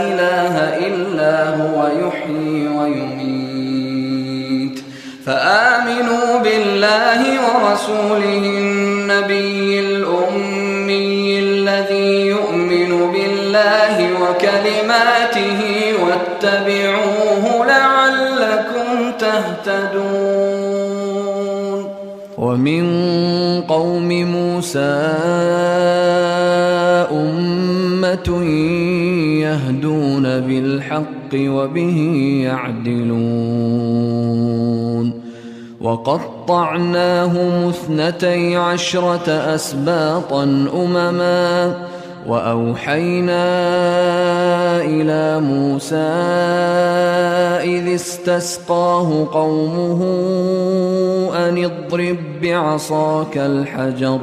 إله إلا هو يحيي ويميت. فآمنوا بالله ورسوله النبي الأمي الذي يؤمن بالله وكلماته واتبعوه لعلكم تهتدون. ومن قوم موسى أمة يهدون بالحق وبه يعدلون. وقطعناهم 12 أسباطا أمما وأوحينا إلى موسى إذ استسقاه قومه أن اضرب بعصاك الحجر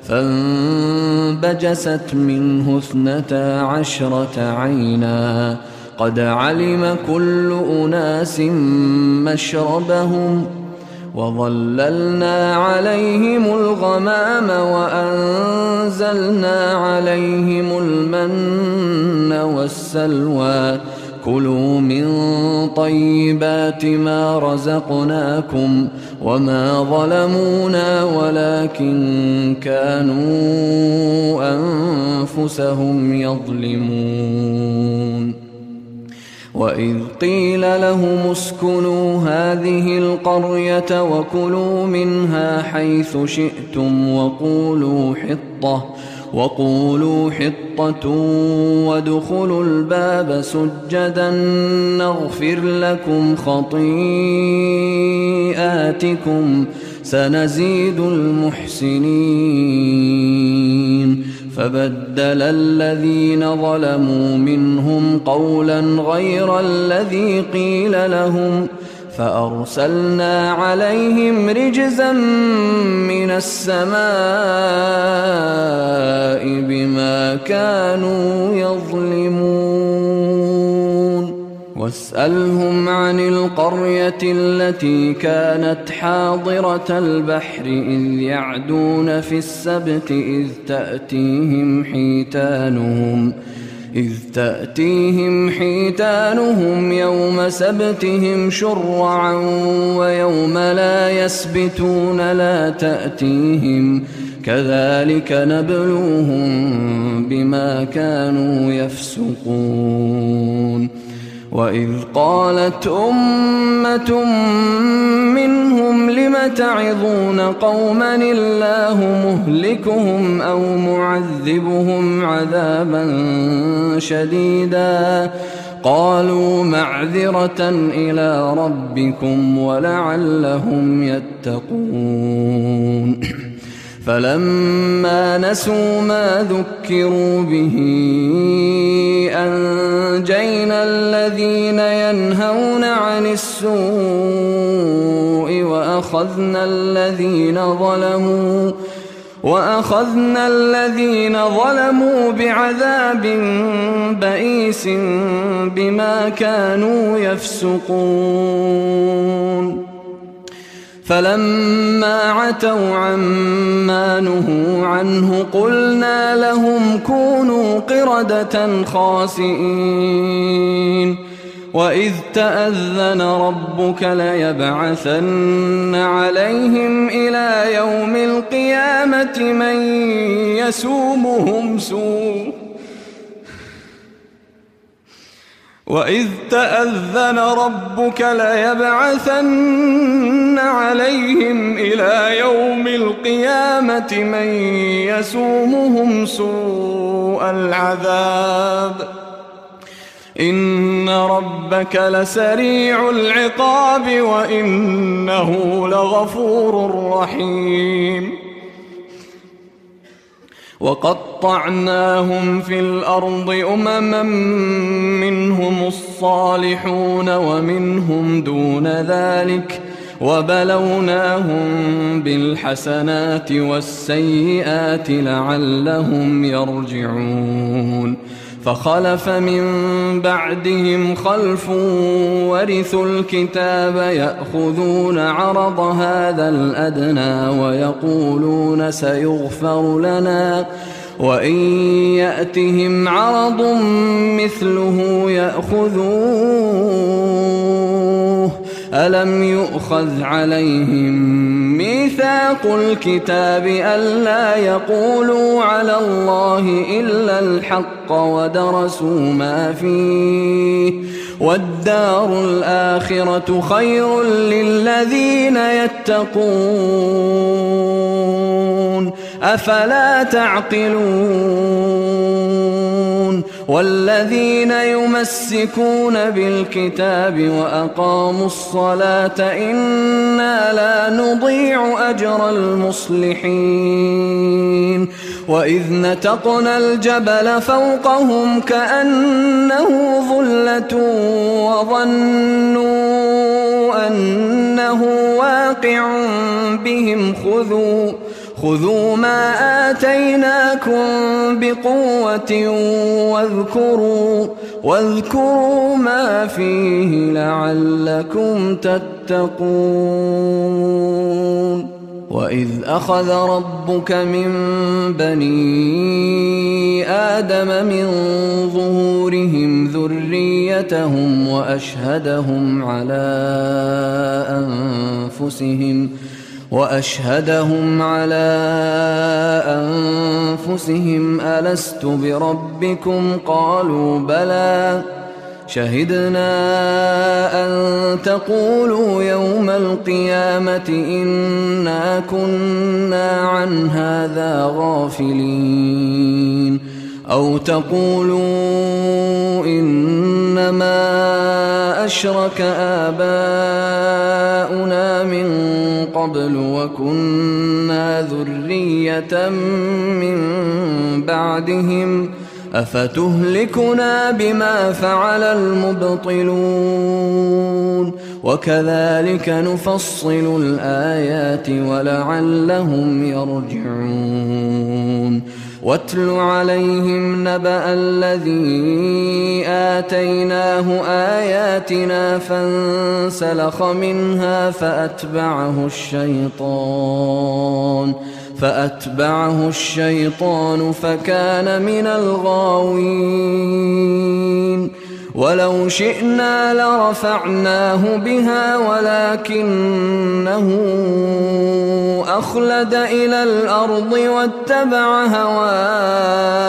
فانبجست منه 12 عينا قد علم كل أناس مشربهم وظللنا عليهم الغمام وأنزلنا عليهم المن والسلوى كلوا من طيبات ما رزقناكم وما ظلمونا ولكن كانوا أنفسهم يظلمون. وإذ قيل لهم اسكنوا هذه القرية وكلوا منها حيث شئتم وقولوا حطة وادخلوا الباب سجدا نغفر لكم خطيئاتكم سنزيد المحسنين. فبدل الذين ظلموا منهم قولا غير الذي قيل لهم فأرسلنا عليهم رجزا من السماء بما كانوا يظلمون. واسألهم عن القرية التي كانت حاضرة البحر إذ يعدون في السبت إذ تأتيهم حيتانهم يوم سبتهم شرعا ويوم لا يسبتون لا تأتيهم كذلك نبلوهم بما كانوا يفسقون. وإذ قالت أمة منهم لم تعظون قوما الله مهلكهم أو معذبهم عذابا شديدا قالوا معذرة إلى ربكم ولعلهم يتقون. فلما نسوا ما ذكروا به أنجينا الذين ينهون عن السوء وأخذنا الذين ظلموا بعذاب بئيس بما كانوا يفسقون. فلما عتوا عما نهوا عنه قلنا لهم كونوا قردة خاسئين. وإذ تأذن ربك ليبعثن عليهم إلى يوم القيامة من يسومهم سوء العذاب إن ربك لسريع العقاب وإنه لغفور رحيم. وقطعناهم في الأرض أمما منهم الصالحون ومنهم دون ذلك وبلوناهم بالحسنات والسيئات لعلهم يرجعون. فخلف من بعدهم خلف ورثوا الكتاب يأخذون عرض هذا الأدنى ويقولون سيغفر لنا وإن يأتهم عرض مثله يأخذوه ألم يؤخذ عليهم ميثاق الكتاب ألا يقولوا على الله إلا الحق ودرسوا ما فيه والدار الآخرة خير للذين يتقون أفلا تعقلون. والذين يمسكون بالكتاب وأقاموا الصلاة إنا لا نضيع أجر المصلحين. وإذ نتقنا الجبل فوقهم كأنه ظلة وظنوا أنه واقع بهم خذوا ما آتيناكم بقوة واذكروا ما فيه لعلكم تتقون. وإذ أخذ ربك من بني آدم من ظهورهم ذريتهم وأشهدهم على أنفسهم ألست بربكم قالوا بلى شهدنا أن تقولوا يوم القيامة إنا كنا عن هذا غافلين أو تقولوا إنما أشرك آباؤنا من قبل وكنا ذرية من بعدهم أفتهلكنا بما فعل المبطلون وكذلك نفصل الآيات ولعلهم يرجعون واتل عليهم نبأ الذي آتيناه آياتنا فانسلخ منها فأتبعه الشيطان فكان من الغاوين ولو شئنا لرفعناه بها ولكنه أخلد إلى الأرض واتبع هواه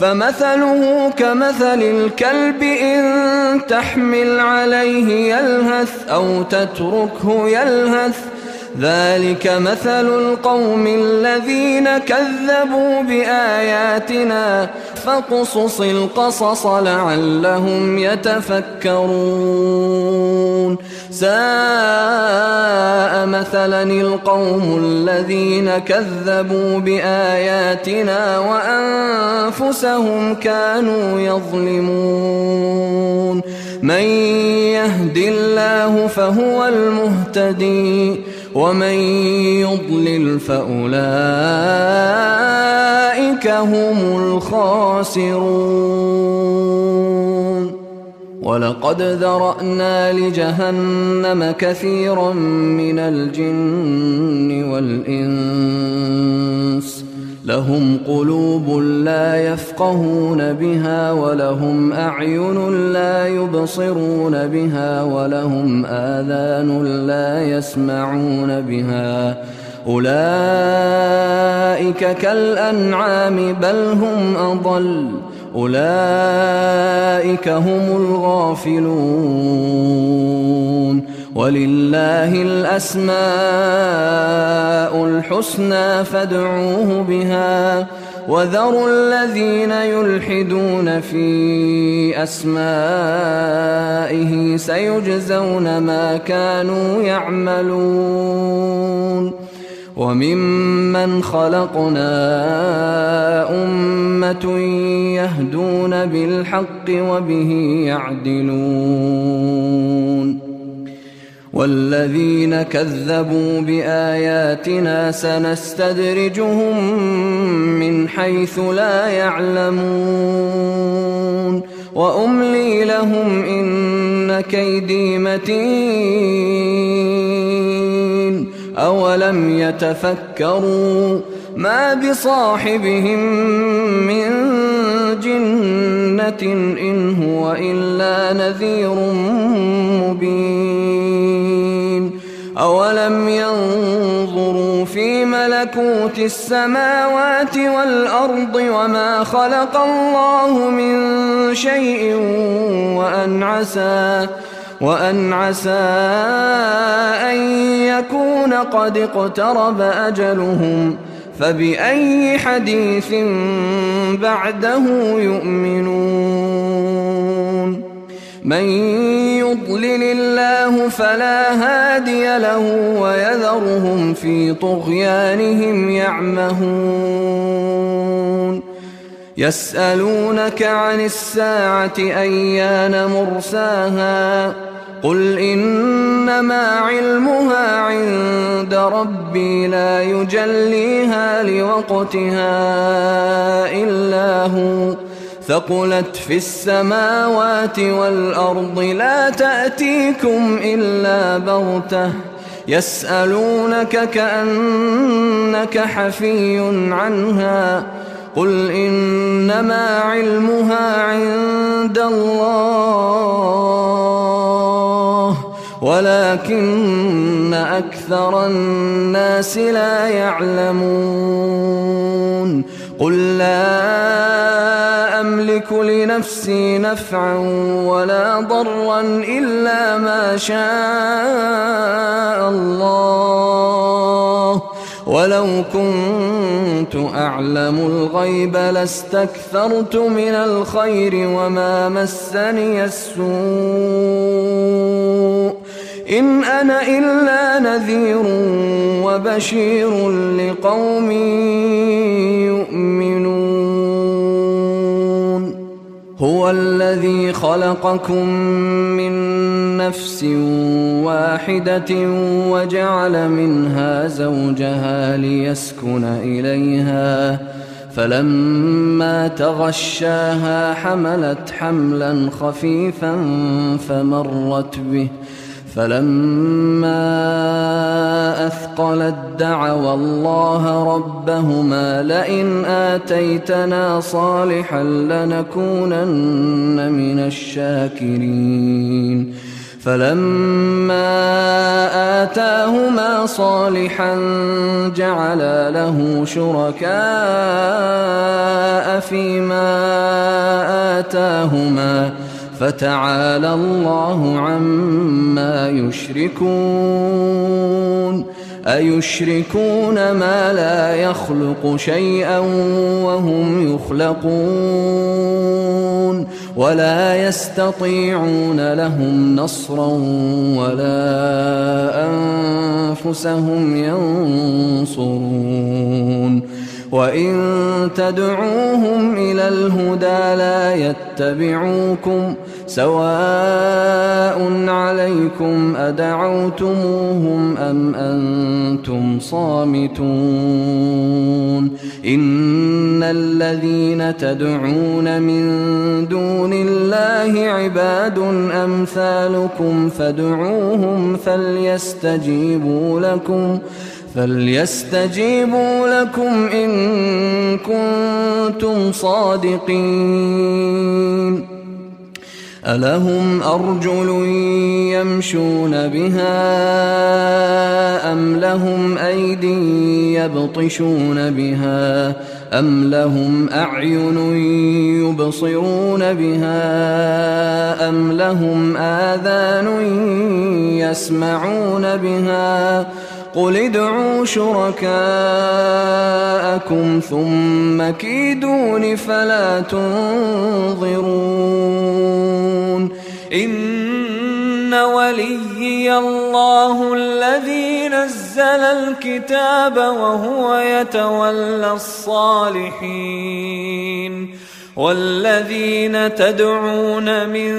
فمثله كمثل الكلب إن تحمل عليه يلهث أو تتركه يلهث ذلك مثل القوم الذين كذبوا بآياتنا فاقصص القصص لعلهم يتفكرون ساء مثلا القوم الذين كذبوا بآياتنا وأنفسهم كانوا يظلمون من يهد الله فهو المهتدي ومن يضلل فأولئك هم الخاسرون ولقد ذرأنا لجهنم كثيرا من الجن والإنس لهم قلوب لا يفقهون بها ولهم أعين لا يبصرون بها ولهم آذان لا يسمعون بها أولئك كالأنعام بل هم أضل أولئك هم الغافلون ولله الأسماء الحسنى فادعوه بها وذروا الذين يلحدون في أسمائه سيجزون ما كانوا يعملون وممن خلقنا أمة يهدون بالحق وبه يعدلون والذين كذبوا بآياتنا سنستدرجهم من حيث لا يعلمون وأملي لهم إن كيدي متين أولم يتفكروا ما بصاحبهم من جنة إن هو إلا نذير مبين أولم ينظروا في ملكوت السماوات والأرض وما خلق الله من شيء وأن عسى أن يكون قد اقترب أجلهم فبأي حديث بعده يؤمنون من يضلل الله فلا هادي له ويذرهم في طغيانهم يعمهون يسألونك عن الساعة أيان مرساها قل إنما علمها عند ربي لا يجليها لوقتها إلا هو ثقلت في السماوات والأرض لا تأتيكم إلا بغتة يسألونك كأنك حفي عنها قل إنما علمها عند الله ولكن أكثر الناس لا يعلمون قل لا أملك لنفسي نفعا ولا ضرا إلا ما شاء الله ولو كنت أعلم الغيب لاستكثرت من الخير وما مسني السوء إن أنا إلا نذير وبشير لقوم يؤمنون هو الذي خلقكم من نفس واحدة وجعل منها زوجها ليسكن إليها فلما تغشاها حملت حملا خفيفا فمرت به فلما أثقلت دعوا الله ربهما لئن آتيتنا صالحا لنكونن من الشاكرين فلما آتاهما صالحا جعلا له شركاء فيما آتاهما فتعالى الله عما يشركون أيشركون ما لا يخلق شيئا وهم يخلقون ولا يستطيعون لهم نصرا ولا أنفسهم ينصرون وإن تدعوهم إلى الهدى لا يتبعوكم سواء عليكم أدعوتموهم أم أنتم صامتون إن الذين تدعون من دون الله عباد أمثالكم فادعوهم فليستجيبوا لكم إن كنتم صادقين ألهم أرجل يمشون بها أم لهم أيد يبطشون بها أم لهم أعين يبصرون بها أم لهم آذان يسمعون بها قل ادعوا شركاءكم ثم كيدون فلا تنظرون إن وليي الله الذي نزل الكتاب وهو يتولى الصالحين والذين تدعون من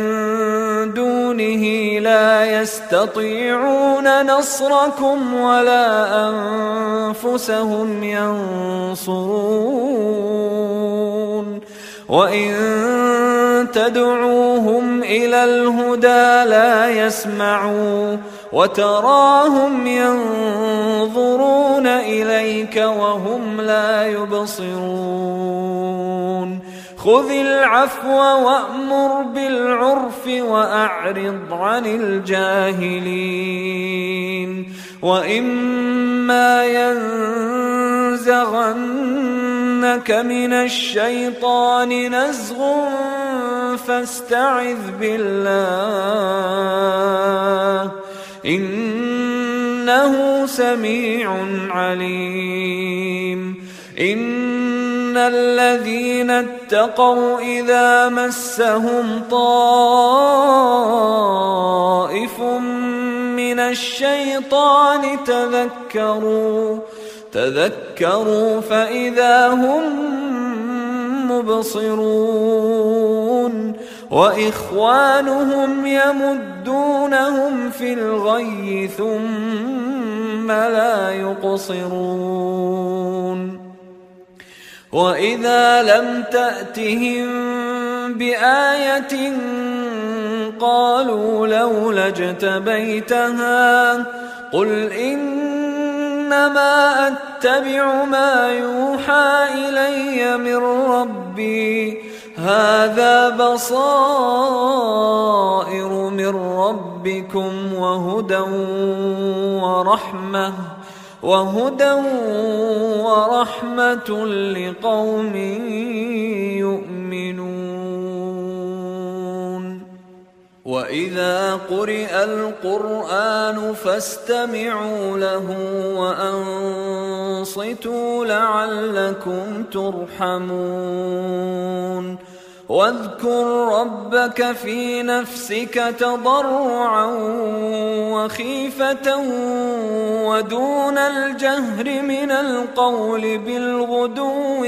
دونه لا يستطيعون نصركم ولا أنفسهم ينصرون وإن تدعوهم إلى الهدى لا يسمعوا وتراهم ينظرون إليك وهم لا يبصرون خذ العفو وأمر بالعرف وأعرض عن الجاهلين وإما ينزغنك من الشيطان نزغ فاستعذ بالله إنه سميع عليم إن الذين اتقوا إذا مسهم طائف من الشيطان تذكروا فإذا هم مبصرون وإخوانهم يمدونهم في الغي ثم لا يقصرون وإذا لم تأتهم بآية قالوا لولا اجتبيتها قل إنما أتبع ما يوحى إلي من ربي هذا بصائر من ربكم وهدى ورحمة لقوم يؤمنون. وإذا قرئ القرآن فاستمعوا له وأنصتوا لعلكم ترحمون. واذكر ربك في نفسك تضرعا وخيفة ودون الجهر من القول بالغدو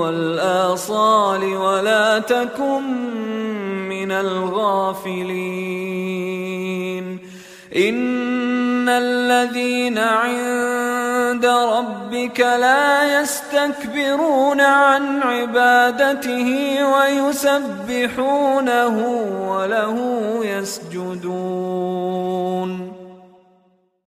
والآصال ولا تكن من الغافلين. إن الذين عند ربك لا يستكبرون عن عبادته ويسبحونه وله يسجدون.